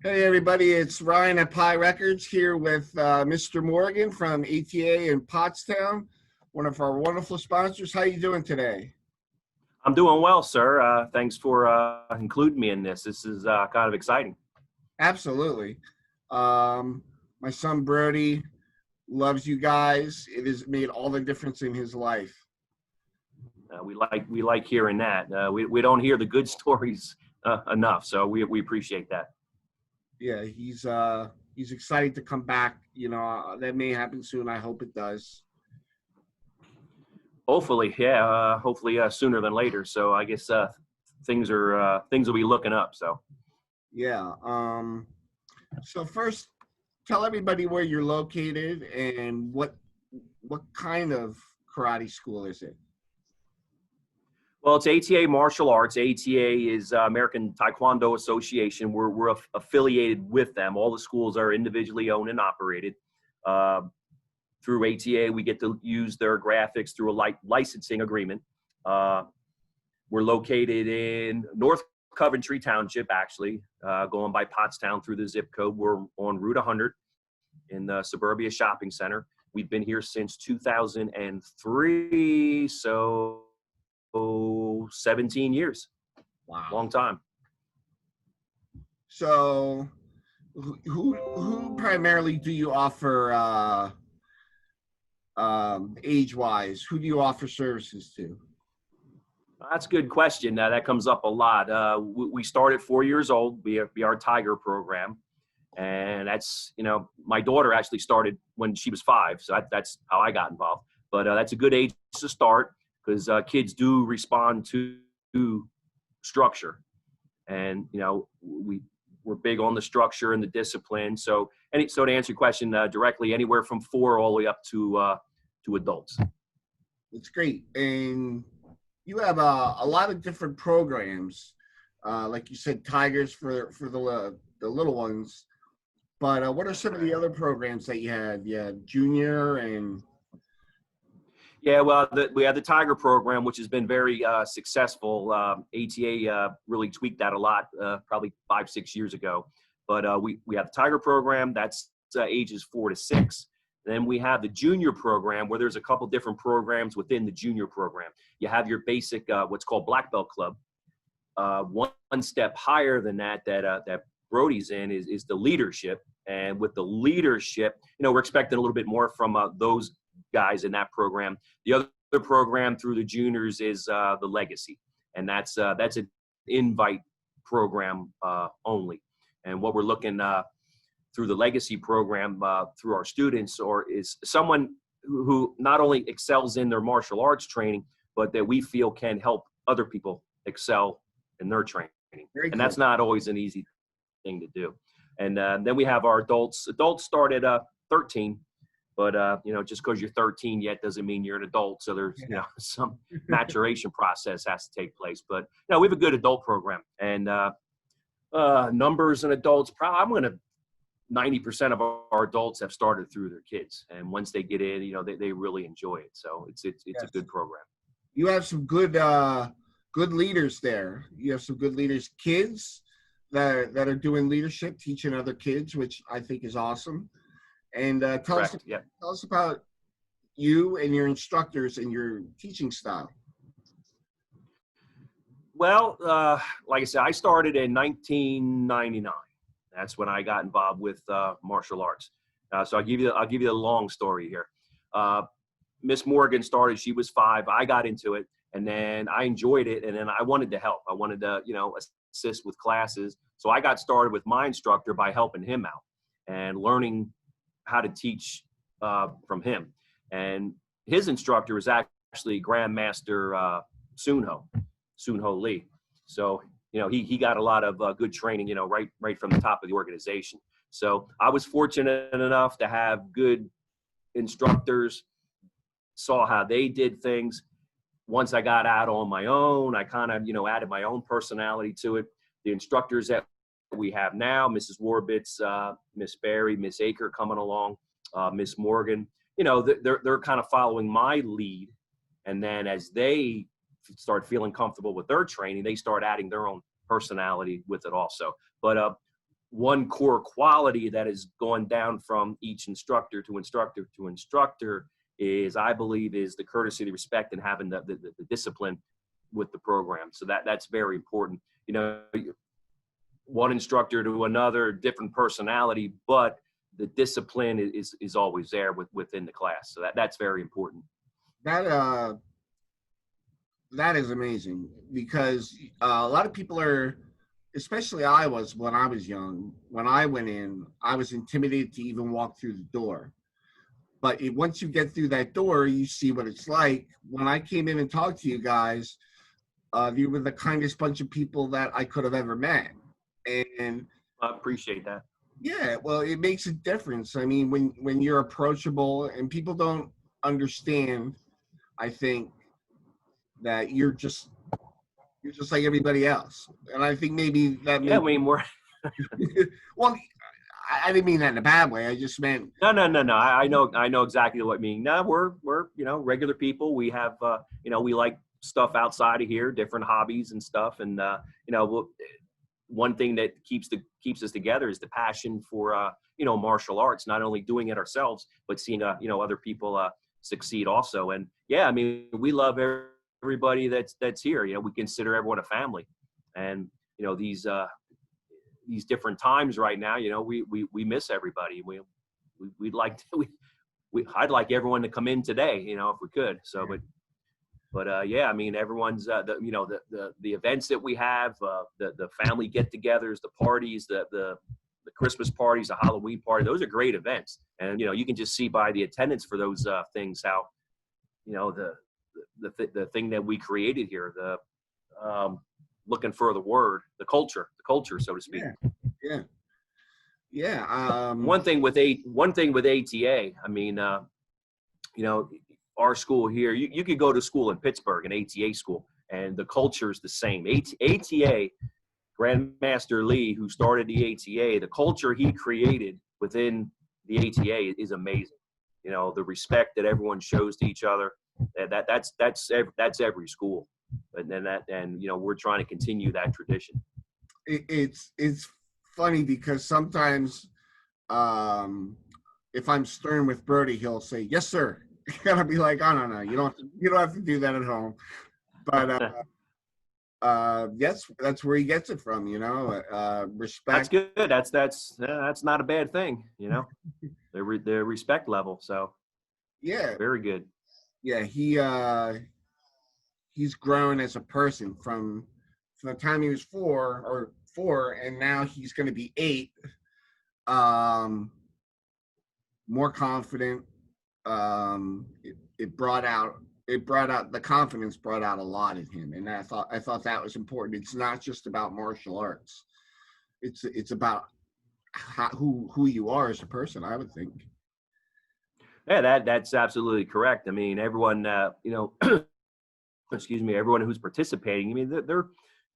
Hey everybody, it's Ryan at Pi Records here with Mr. Morgan from ATA in Pottstown, one of our wonderful sponsors. How you doing today? I'm doing well, sir. Thanks for including me in this. This is kind of exciting. Absolutely. Um, my son Brody loves you guys. It has made all the difference in his life. We like hearing that. We don't hear the good stories enough, so we appreciate that. Yeah, he's excited to come back. That may happen soon. I hope it does. Hopefully, yeah. Hopefully sooner than later. So I guess things will be looking up. So Yeah. So first, tell everybody where you're located and what kind of karate school is it? well, it's ATA Martial Arts. ATA is American Taekwondo Association. We're affiliated with them. All the schools are individually owned and operated. Uh, Through ATA, we get to use their graphics through a licensing agreement. Uh, we're located in North Coventry Township, actually, going by Pottstown through the zip code. We're on Route 100 in the Suburbia Shopping Center. We've been here since 2003, so 17 years. Wow. Long time. So who primarily do you offer age wise? Who do you offer services to? That's a good question. That comes up a lot. We start at 4 years old. We have our Tiger program. And that's, my daughter actually started when she was 5. So that's how I got involved. But that's a good age to start because kids do respond to structure. And, we're big on the structure and the discipline. So to answer your question directly, anywhere from 4 all the way up to adults. It's great. And you have a lot of different programs. Like you said, Tigers for the little ones. But what are some of the other programs that you had? You had junior and Yeah, well, we have the Tiger program, which has been very successful. ATA really tweaked that a lot, probably 5-6 years ago. But we have the Tiger program, that's ages 4 to 6. Then we have the junior program, where there's a couple different programs within the junior program. You have your basic, what's called Black Belt Club. One step higher than that Brody's in is the leadership. And with the leadership, we're expecting a little bit more from those guys in that program. The other program through the juniors is the Legacy, and that's an invite program only. And what we're looking through the Legacy program through our students is someone who not only excels in their martial arts training, but that we feel can help other people excel in their training. very And cool. that's not always an easy thing to do. And then we have our adults. Adults start at 13, but just because you're 13 yet doesn't mean you're an adult. So there's some maturation process has to take place. But we have a good adult program, and numbers and adults. I'm going to 90% of our adults have started through their kids, and once they get in, they really enjoy it. So it's a good program. You have some good leaders there. You have some good leaders, kids that are doing leadership, teaching other kids, which I think is awesome. And tell us about you and your instructors and your teaching style. Well, like I said, I started in 1999. That's when I got involved with martial arts. So I'll give you a long story here. Miss Morgan started; she was 5. I got into it, and then I enjoyed it, and then I wanted to help. I wanted to, assist with classes. So I got started with my instructor by helping him out and learning how to teach from him. And his instructor is actually Grandmaster Sunho Lee. So he got a lot of good training, right from the top of the organization. So I was fortunate enough to have good instructors, saw how they did things. Once I got out on my own, I kind of, added my own personality to it. The instructors that we have now, Mrs. Warbitz, Miss Barry, Miss Aker coming along, Miss Morgan, they're kind of following my lead. And then as they start feeling comfortable with their training, they start adding their own personality with it also. But one core quality that has gone down from each instructor to instructor to instructor is, I believe, is the courtesy, the respect, and having the discipline with the program. So that's very important. You know, one instructor to another, different personality, but the discipline is always there within the class. So that's very important. That that is amazing, because a lot of people are, especially I was when I was young. When I went in, I was intimidated to even walk through the door. But once you get through that door, you see what it's like. When I came in and talked to you guys, you were the kindest bunch of people that I could have ever met. And I appreciate that. yeah, well, it makes a difference. I mean, when you're approachable, and people don't understand, I think, that you're just like everybody else. And I think maybe that Yeah, I made mean, we're well, I didn't mean that in a bad way. I just meant no. I know exactly what you mean. No, we're you know, regular people. We have you know, we like stuff outside of here, different hobbies and stuff. And you know, one thing that keeps us together is the passion for you know, martial arts. Not only doing it ourselves, but seeing you know, other people succeed also. And yeah, I mean, we love everybody that's here. You know, we consider everyone a family. And you know, these different times right now, you know, we miss everybody. We'd like to, I'd like everyone to come in today, you know, if we could. So, but yeah, I mean, everyone's you know, the events that we have, the family get-togethers, the parties, the Christmas parties, the Halloween party, those are great events. And you know, you can just see by the attendance for those things how, you know, the thing that we created here, looking for the word, the culture, so to speak. yeah, yeah. One thing with ATA, I mean, you know, our school here, you could go to school in Pittsburgh, an ATA school, and the culture is the same. ATA, Grandmaster Lee, who started the ATA, the culture he created within the ATA is amazing. You know, the respect that everyone shows to each other, that's every school. And you know, we're trying to continue that tradition. It's funny because sometimes, if I'm stern with Brody, he'll say, "Yes, sir." And I'll be like, "Oh no, you don't have to do that at home." But that's where he gets it from, you know. Respect. That's good. That's not a bad thing, you know. the respect level. So Yeah, very good. yeah. He's grown as a person from the time he was four, and now he's going to be 8. More confident. It brought out the confidence brought out a lot in him, and I thought that was important. It's not just about martial arts. It's about who you are as a person, I would think. Yeah, that's absolutely correct. I mean, everyone, you know, excuse me, everyone who's participating, I mean, they're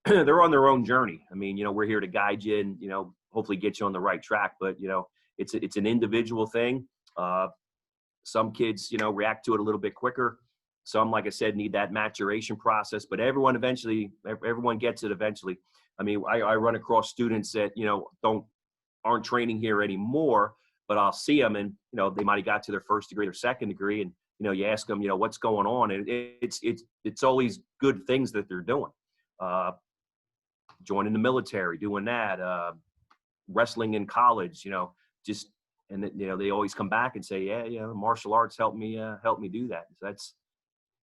they're on their own journey. I mean, you know, we're here to guide you and, you know, hopefully get you on the right track. But, you know, it's an individual thing. Some kids, you know, react to it a little bit quicker. Some, like I said, need that maturation process. But everyone gets it eventually. I mean, I run across students that, you know, aren't training here anymore, but I'll see them and, you know, they might have got to their first degree or second degree. And, you know, you ask them, you know, what's going on? And it's always good things that they're doing. Joining the military, doing that, wrestling in college, you know, just, and you know, they always come back and say, yeah, you know, martial arts helped me do that. So that's,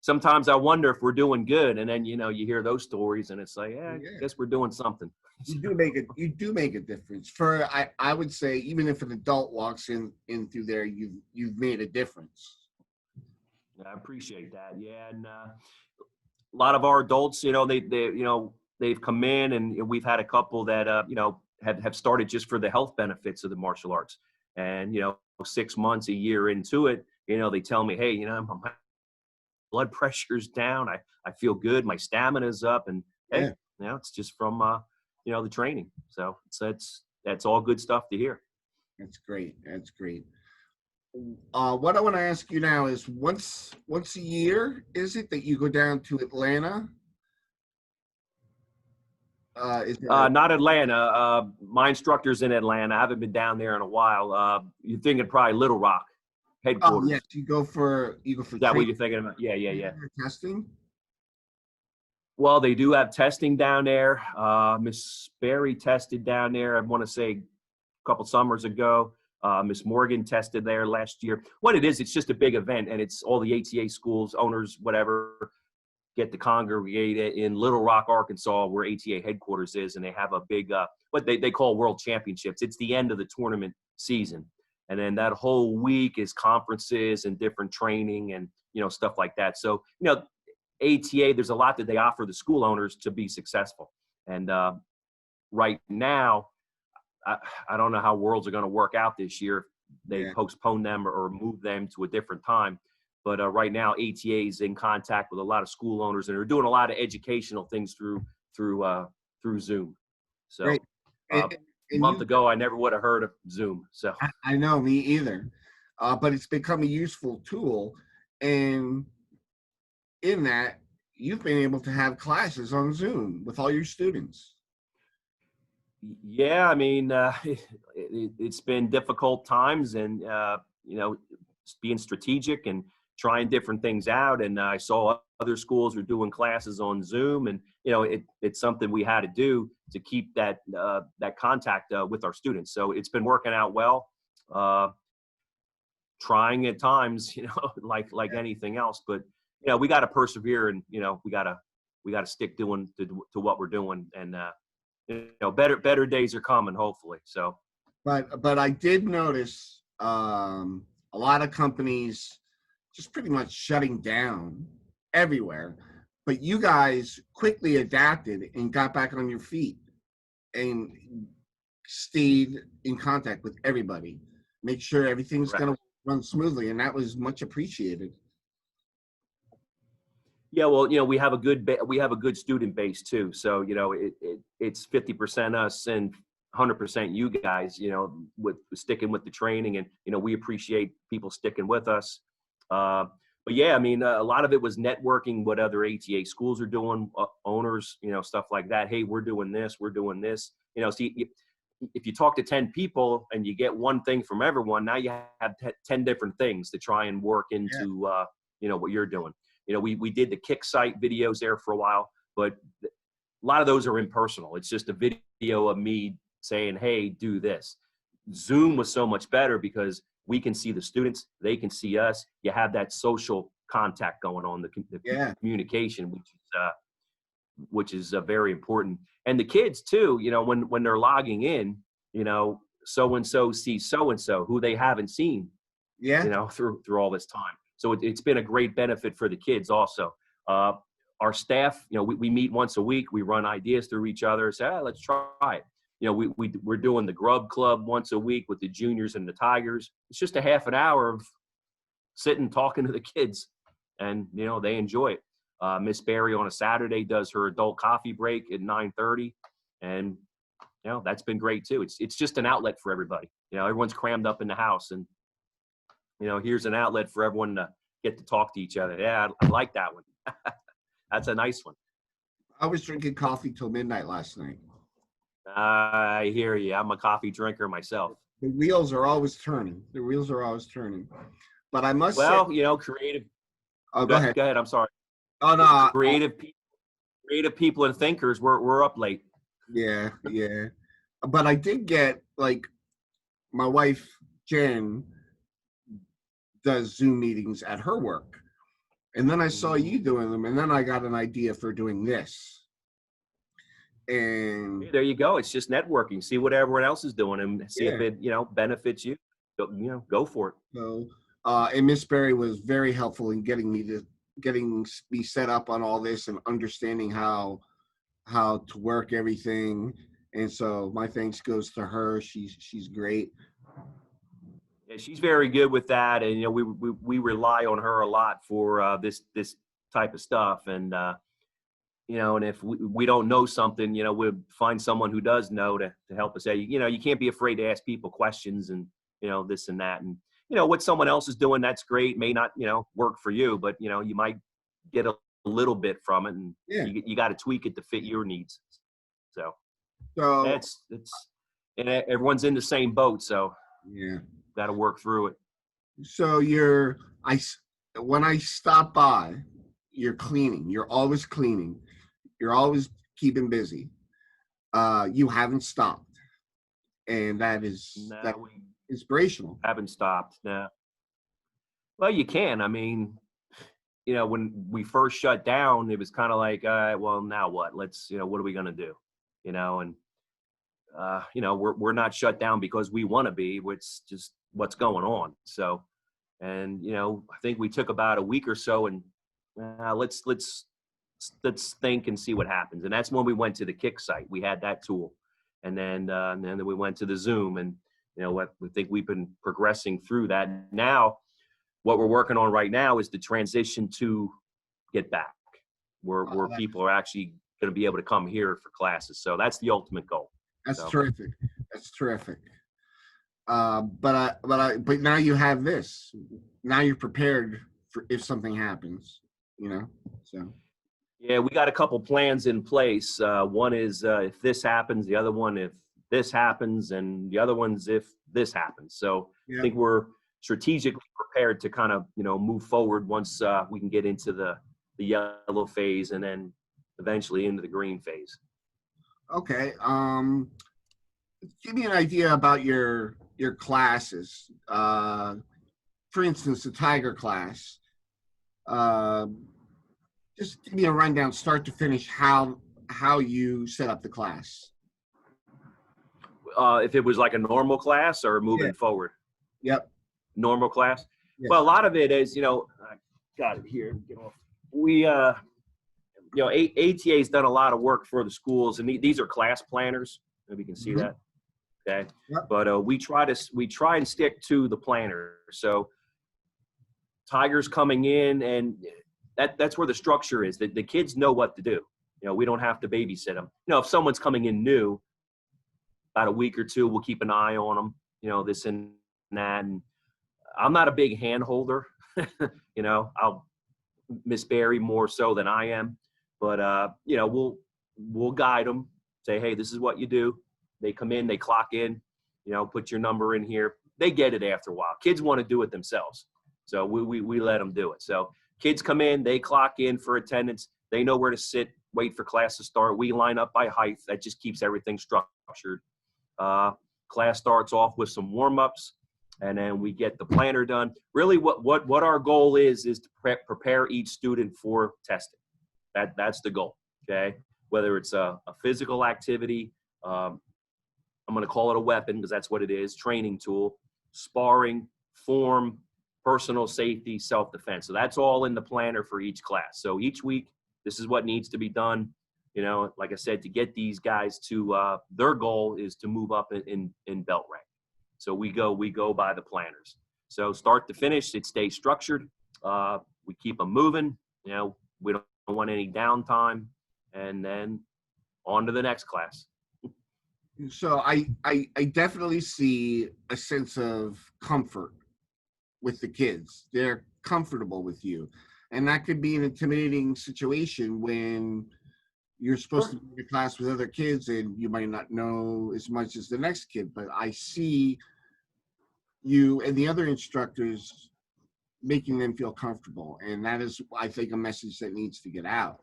sometimes I wonder if we're doing good. And then, you know, you hear those stories and it's like, yeah, I guess we're doing something. You do make a difference. I would say, even if an adult walks in through there, you've made a difference. I appreciate that. Yeah. And a lot of our adults, you know, they you know, they've come in, and we've had a couple that, you know, have started just for the health benefits of the martial arts. And, you know, 6 months, a year into it, you know, they tell me, hey, you know, my blood pressure's down. I feel good. My stamina's up. And hey, you know, it's just from, you know, the training. So that's all good stuff to hear. That's great. That's great. What I want to ask you now is, once a year, is it that you go down to Atlanta? Is there? Not Atlanta. My instructor's in Atlanta. I haven't been down there in a while. You're thinking probably Little Rock Oh yes, headquarters. you go for Is that what training you're thinking about? Yeah, yeah, yeah. and testing. Well, they do have testing down there. Miss Berry tested down there, I want to say a couple summers ago. Miss Morgan tested there last year. What it is, it's just a big event, and it's all the ATA schools, owners, whatever, get to congregate in Little Rock, Arkansas, where ATA headquarters is, and they have a big, what they call World Championships. It's the end of the tournament season. And then that whole week is conferences and different training and, stuff like that. So, ATA, there's a lot that they offer the school owners to be successful. And right now, I don't know how Worlds are going to work out this year. They Yeah. postpone them or move them to a different time. But right now, ATA is in contact with a lot of school owners, and they're doing a lot of educational things through Zoom. So Great. a And month you, ago, I never would have heard of Zoom. So I know me either, but it's become a useful tool, and in that you've been able to have classes on Zoom with all your students. yeah, I mean, it's been difficult times, and being strategic and trying different things out. And I saw other schools are doing classes on Zoom, and it's something we had to do to keep that contact with our students. So it's been working out well. Trying at times, like anything else, but we got to persevere, and we got to stick doing to what we're doing, and better days are coming, hopefully. So, But I did notice a lot of companies just pretty much shutting down everywhere. But you guys quickly adapted and got back on your feet and stayed in contact with everybody. Make sure everything's correct. going to run smoothly, and that was much appreciated. Yeah, well, we have a good student base too. So it's 50% us and 100% you guys. With sticking with the training, and we appreciate people sticking with us. But yeah, I mean, a lot of it was networking, what other ATA schools are doing, owners, stuff like that. Hey, we're doing this, we're doing this. See, if you talk to 10 people and you get one thing from everyone, now you have 10 different things to try and work Yeah. into, what you're doing. We did the kick site videos there for a while, but a lot of those are impersonal. It's just a video of me saying, hey, do this. Zoom was so much better because we can see the students, they can see us. You have that social contact going on, the Yeah. communication, which is very important. And the kids too, when they're logging in, so and so sees so and so who they haven't seen, Yeah. through all this time. So it's been a great benefit for the kids also. Our staff, we meet once a week. We run ideas through each other. Say, let's try it. We're doing the Grub Club once a week with the juniors and the Tigers. It's just a half an hour of sitting talking to the kids, and they enjoy it. Miss Barry on a Saturday does her adult coffee break at 9:30, and that's been great too. It's just an outlet for everybody. Everyone's crammed up in the house, and here's an outlet for everyone to get to talk to each other. Yeah, I like that one. That's a nice one. I was drinking coffee till midnight last night. I hear you. I'm a coffee drinker myself. The wheels are always turning. The wheels are always turning. But I must say, Well, creative. oh, go ahead. Go ahead. I'm sorry. Oh no, Creative people and thinkers. We're up late. yeah, yeah. But I did get, like, my wife Jen does Zoom meetings at her work, and then I saw you doing them, and then I got an idea for doing this. And There you go. It's just networking. See what everyone else is doing and see if yeah, it benefits you. Go for it. so and Miss Berry was very helpful in getting me set up on all this and understanding how to work everything. And so my thanks goes to her. She's great. Yeah, she's very good with that, and we rely on her a lot for this type of stuff. And and if we don't know something, we'll find someone who does know to help us out. You can't be afraid to ask people questions, and this and that, and what someone else is doing, that's great. May not work for you, but you might get a little bit from it, and Yeah. you got to tweak it to fit your needs. So So it's and everyone's in the same boat. So yeah. got to work through it. So when I stop by, you're cleaning. You're always cleaning. You're always keeping busy. You haven't stopped, and that No, we inspirational. haven't stopped. No. Well, you can. I mean, when we first shut down, it was kind of like, well, now what? Let's, what are we going to do? And we're not shut down because we want to be. It's just what's going on. So, and I think we took about a week or so, and let's think and see what happens. And that's when we went to the Kick site. We had that tool, and then we went to the Zoom, and we think we've been progressing through that. Now, what we're working on right now is the transition to get back, where people are actually going to be able to come here for classes. So that's the ultimate goal. That's terrific. That's terrific. But now you have this. Now you're prepared for if something happens. So. Yeah, we got a couple plans in place. One is if this happens, the other one if this happens, and the other one's if this happens. So yeah. I think we're strategically prepared to kind of move forward once we can get into the yellow phase and then eventually into the green phase. Okay. Give me an idea about your classes. For instance, the Tiger class. Just give me a rundown, start to finish, how you set up the class. If it was like a normal class or moving forward. Yep. Normal class. Yes. Well, a lot of it is, I got it here. Get off. We, ATA's done a lot of work for the schools, and these are class planners. Maybe you can see that. Okay. Yep. But we try and stick to the planner. So Tigers coming in, and that's where the structure is. The kids know what to do. We don't have to babysit them. If someone's coming in new, about a week or two, we'll keep an eye on them. This and that. And I'm not a big hand holder. I'll Miss Barry more so than I am. But we'll guide them. Say, hey, this is what you do. They come in, they clock in. Put your number in here. They get it after a while. Kids want to do it themselves, so we let them do it. So kids come in, they clock in for attendance. They know where to sit, wait for class to start. We line up by height. That just keeps everything structured. Class starts off with some warm-ups, and then we get the planner done. Really, what our goal is to prepare each student for testing. That's the goal, okay? Whether it's a physical activity, I'm going to call it a weapon because that's what it is, training tool, sparring, form, personal safety, self-defense. So that's all in the planner for each class. So each week, this is what needs to be done. Like I said, to get these guys to their goal is to move up in belt rank. So we go by the planners. So start to finish, it stays structured. We keep them moving. We don't want any downtime, and then on to the next class. So I definitely see a sense of comfort with the kids. They're comfortable with you, and that could be an intimidating situation when you're supposed to be in a class with other kids and you might not know as much as the next kid. But I see you and the other instructors making them feel comfortable, and that is, I think, a message that needs to get out.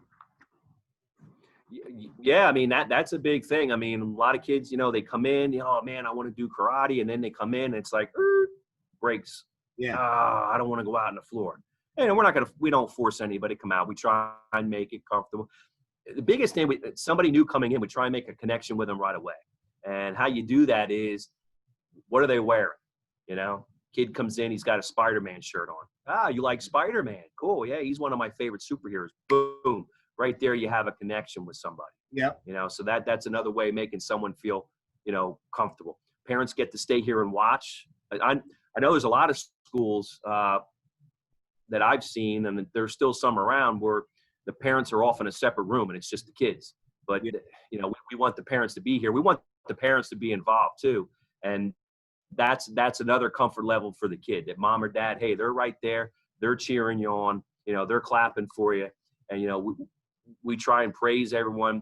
Yeah, I mean, that's a big thing. I mean, a lot of kids, they come in, oh man, I want to do karate, and then they come in and it's like breaks. Yeah. I don't want to go out on the floor. And we don't force anybody to come out. We try and make it comfortable. The biggest thing, somebody new coming in, we try and make a connection with them right away. And how you do that is, what are they wearing? Kid comes in, he's got a Spider-Man shirt on. You like Spider-Man? Cool. Yeah, he's one of my favorite superheroes. Boom. Right there, you have a connection with somebody. Yeah. So that's another way of making someone feel, comfortable. Parents get to stay here and watch. I know there's a lot of schools that I've seen, and there's still some around where the parents are off in a separate room and it's just the kids. But, we want the parents to be here. We want the parents to be involved too. And that's another comfort level for the kid, that mom or dad, hey, they're right there. They're cheering you on. They're clapping for you. And, we try and praise everyone.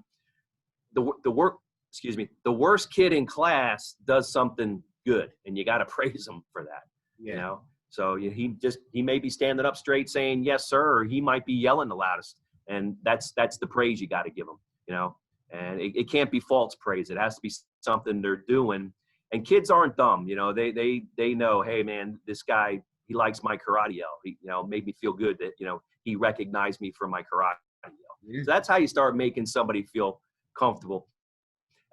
the worst kid in class does something good, and you got to praise him for that. Yeah. You know, so he may be standing up straight saying yes sir, or he might be yelling the loudest, and that's the praise you got to give him. You know, and it can't be false praise. It has to be something they're doing. And kids aren't dumb. You know, they know, hey man, this guy, he likes my karate yell. He, you know, made me feel good that, you know, he recognized me for my karate yell. Yeah. So that's how you start making somebody feel comfortable.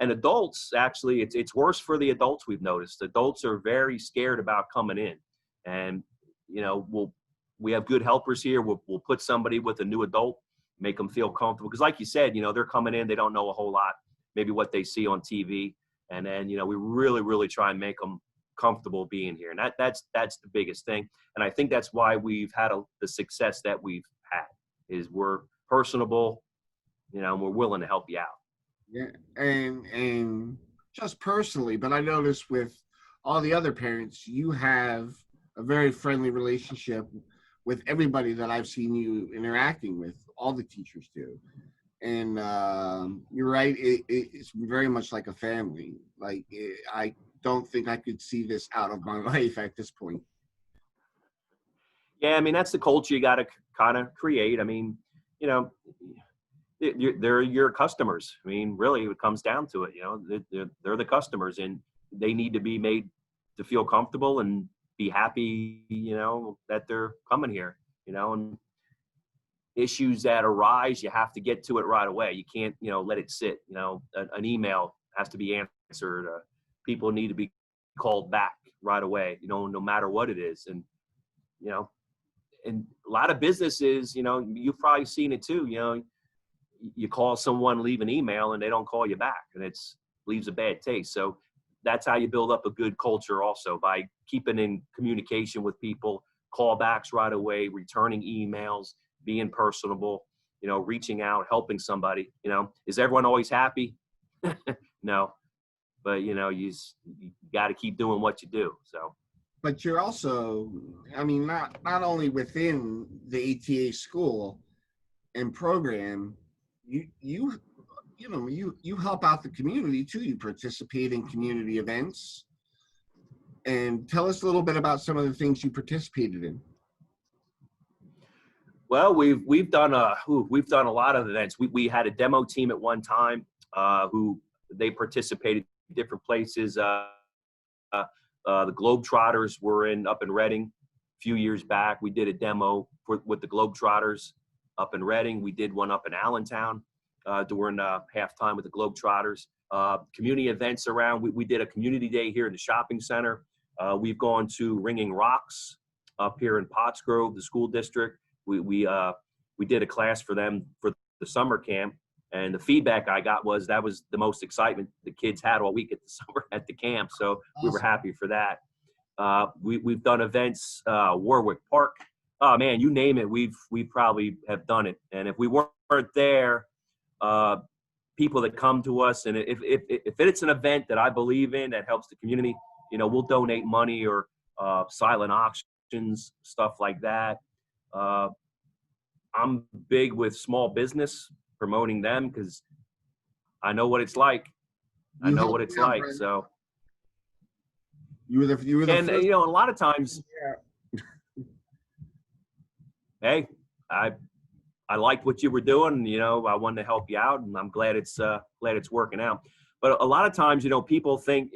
And adults, actually, it's worse for the adults. We've noticed adults are very scared about coming in, and you know, we have good helpers here. We'll put somebody with a new adult, make them feel comfortable. Because like you said, you know, they're coming in, they don't know a whole lot, maybe what they see on TV, and then, you know, we really try and make them comfortable being here, and that's the biggest thing. And I think that's why we've had the success that we've had, is we're personable, you know, and we're willing to help you out. Yeah, and just personally, but I noticed with all the other parents, you have a very friendly relationship with everybody that I've seen you interacting with. All the teachers do, and you're right. It's very much like a family. Like I don't think I could see this out of my life at this point. Yeah, I mean, that's the culture you got to kind of create. I mean, you know, they're your customers. I mean, really, it comes down to it. You know, they're the customers, and they need to be made to feel comfortable and be happy, you know, that they're coming here, you know. And issues that arise, you have to get to it right away. You can't, you know, let it sit. You know, an email has to be answered. People need to be called back right away, you know, no matter what it is. And, you know, and a lot of businesses, you know, you've probably seen it too, you know, you call someone, leave an email, and they don't call you back, and leaves a bad taste. So that's how you build up a good culture, also by keeping in communication with people, callbacks right away, returning emails, being personable, you know, reaching out, helping somebody. You know, is everyone always happy? No, but you know, you got to keep doing what you do. So. But you're also, I mean, not only within the ATA school and program, you know, you help out the community too. You participate in community events, and tell us a little bit about some of the things you participated in. Well, we've done a lot of events. We had a demo team at one time who they participated in different places. The Globetrotters were up in Reading a few years back. We did a demo with the Globetrotters up in Reading. We did one up in Allentown during halftime with the Globetrotters. Community events around. We did a community day here in the shopping center. We've gone to Ringing Rocks up here in Pottsgrove, the school district. We did a class for them for the summer camp, and the feedback I got was that was the most excitement the kids had all week at the camp. So we were happy for that. We've done events, Warwick Park. Oh man, you name it, we probably have done it. And if we weren't there, people that come to us, and if it's an event that I believe in that helps the community, you know, we'll donate money or silent auctions, stuff like that. I'm big with small business, promoting them, because I know what it's like. I know what it's like. Brent. So you were the and first. You know, a lot of times, hey, I liked what you were doing. You know, I wanted to help you out, and I'm glad it's working out. But a lot of times, you know, people think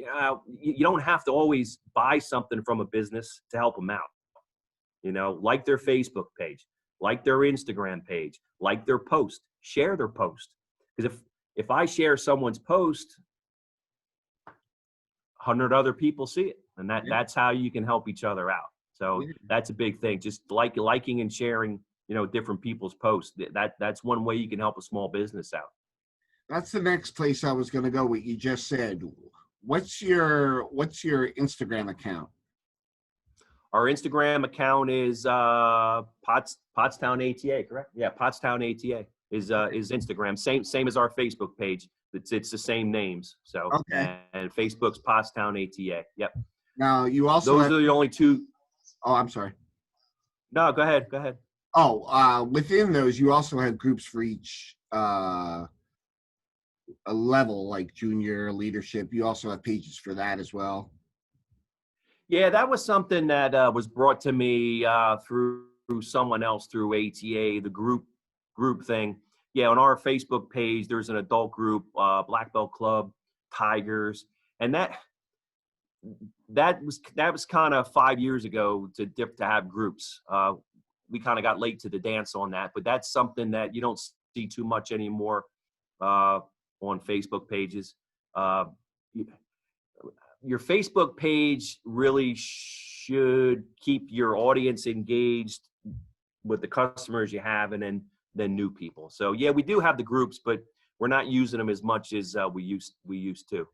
you don't have to always buy something from a business to help them out. You know, like their Facebook page, like their Instagram page, like their post, share their post. Because if I share someone's post, 100 other people see it, and that's how you can help each other out. So that's a big thing. Just liking and sharing, you know, different people's posts. That's one way you can help a small business out. That's the next place I was going to go. What you just said. What's your Instagram account? Our Instagram account is Pottstown ATA, correct? Yeah, Pottstown ATA is Instagram. Same as our Facebook page. It's the same names. So okay. And Facebook's Pottstown ATA. Yep. Now you also those are the only two. Oh, I'm sorry. No, go ahead. Oh, within those you also have groups for each a level like junior leadership. You also have pages for that as well. Yeah, that was something that was brought to me through someone else through ATA, the group thing. Yeah, on our Facebook page, there's an adult group, Black Belt Club, Tigers, and that was kind of 5 years ago to have groups. We kind of got late to the dance on that, but that's something that you don't see too much anymore on Facebook pages. Uh, your Facebook page really should keep your audience engaged with the customers you have, and then new people. So yeah, we do have the groups, but we're not using them as much as we used to.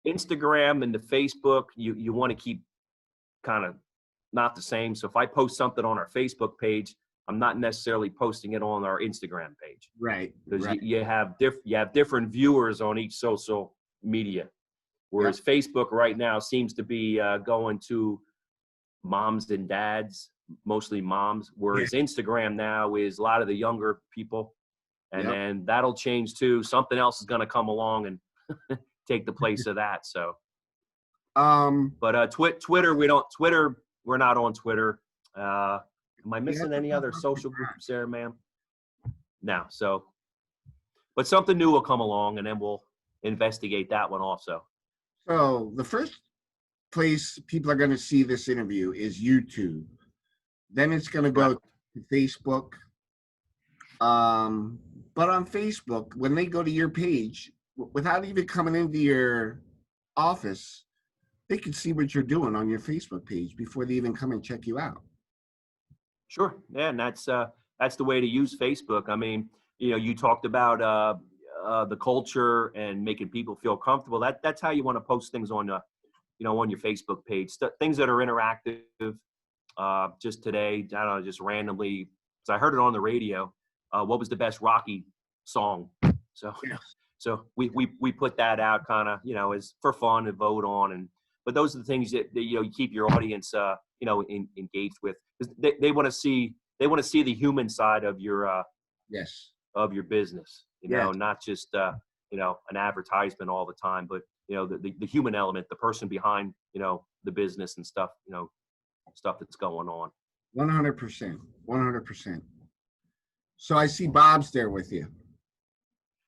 Instagram and the Facebook, you want to keep kind of not the same. So if I post something on our Facebook page, I'm not necessarily posting it on our Instagram page. Right. Because right. you have different viewers on each social media. Whereas Facebook right now seems to be going to moms and dads, mostly moms. Whereas Instagram now is a lot of the younger people. And then that'll change too. Something else is going to come along and take the place of that. So, but Twitter, we're not on Twitter. Am I missing any other social groups there, ma'am? No. So, but something new will come along, and then we'll investigate that one also. So the first place people are going to see this interview is YouTube. Then it's going to go to Facebook. But on Facebook, when they go to your page, without even coming into your office, they can see what you're doing on your Facebook page before they even come and check you out. Sure. Yeah, and that's the way to use Facebook. I mean, you talked about the culture and making people feel comfortable. That's how you want to post things on on your Facebook page. Things that are interactive. Just today, I don't know, just randomly, because I heard it on the radio. What was the best Rocky song? So we put that out kind of as for fun to vote on, but those are the things that you keep your audience engaged with. They want to see the human side of your of your business, not just an advertisement all the time, but the human element, the person behind the business and stuff, stuff that's going on. 100%. 100%. So I see Bob's there with you.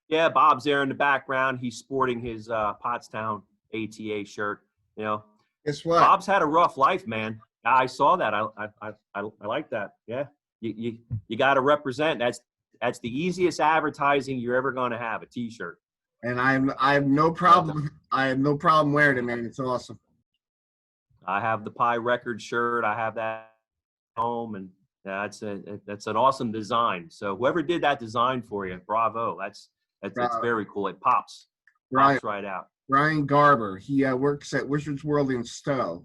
Yeah, Bob's there in the background. He's sporting his Pottstown ATA shirt. Guess what? Bob's had a rough life, man. I saw that. I like that. Yeah, you got to represent. That's the easiest advertising you're ever going to have, a T-shirt. And I have no problem. I have no problem wearing it, man. It's awesome. I have the Pie Record shirt. I have that at home, and that's an awesome design. So whoever did that design for you, bravo. That's very cool. It pops right out. Brian Garber. He works at Wizards World in Stowe.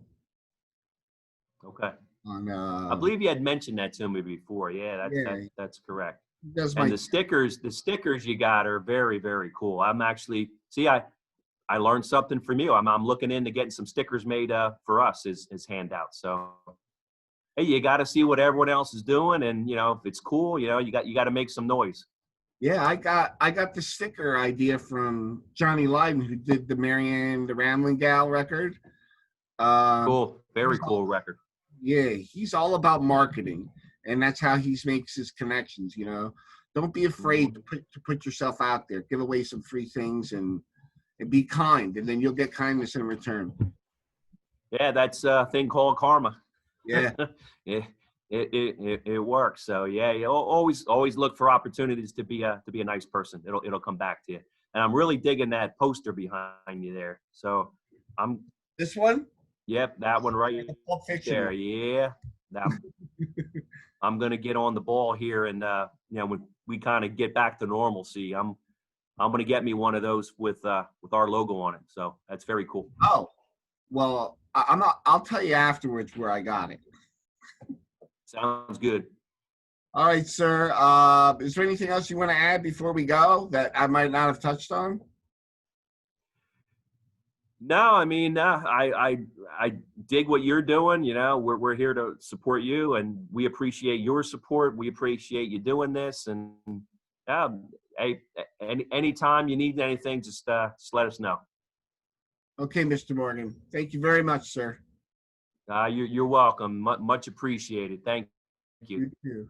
Okay. I believe you had mentioned that to me before. Yeah, that's correct. And the stickers you got are very, very cool. I'm actually I learned something from you. I'm looking into getting some stickers made for us as handouts. So hey, you got to see what everyone else is doing, and if it's cool, you got to make some noise. Yeah, I got the sticker idea from Johnny Lydon, who did the Marianne the Rambling Gal record. Cool, very cool record. Yeah, he's all about marketing, and that's how he makes his connections. Don't be afraid to put yourself out there. Give away some free things and be kind, and then you'll get kindness in return. Yeah, that's a thing called karma. Yeah. It works. So yeah, you always look for opportunities to be a nice person. It'll come back to you. And I'm really digging that poster behind you there. So this one? Yep, that one right there. Yeah. I'm gonna get on the ball here, and when we kind of get back to normalcy, I'm gonna get me one of those with our logo on it. So that's very cool. Oh, well, I'll tell you afterwards where I got it. Sounds good. All right, sir. Is there anything else you want to add before we go that I might not have touched on? No, I mean, I dig what you're doing. We're here to support you, and we appreciate your support. We appreciate you doing this, and hey, anytime you need anything, just let us know. Okay, Mr. Morgan. Thank you very much, sir. You're welcome. Much appreciated. Thank you. You too.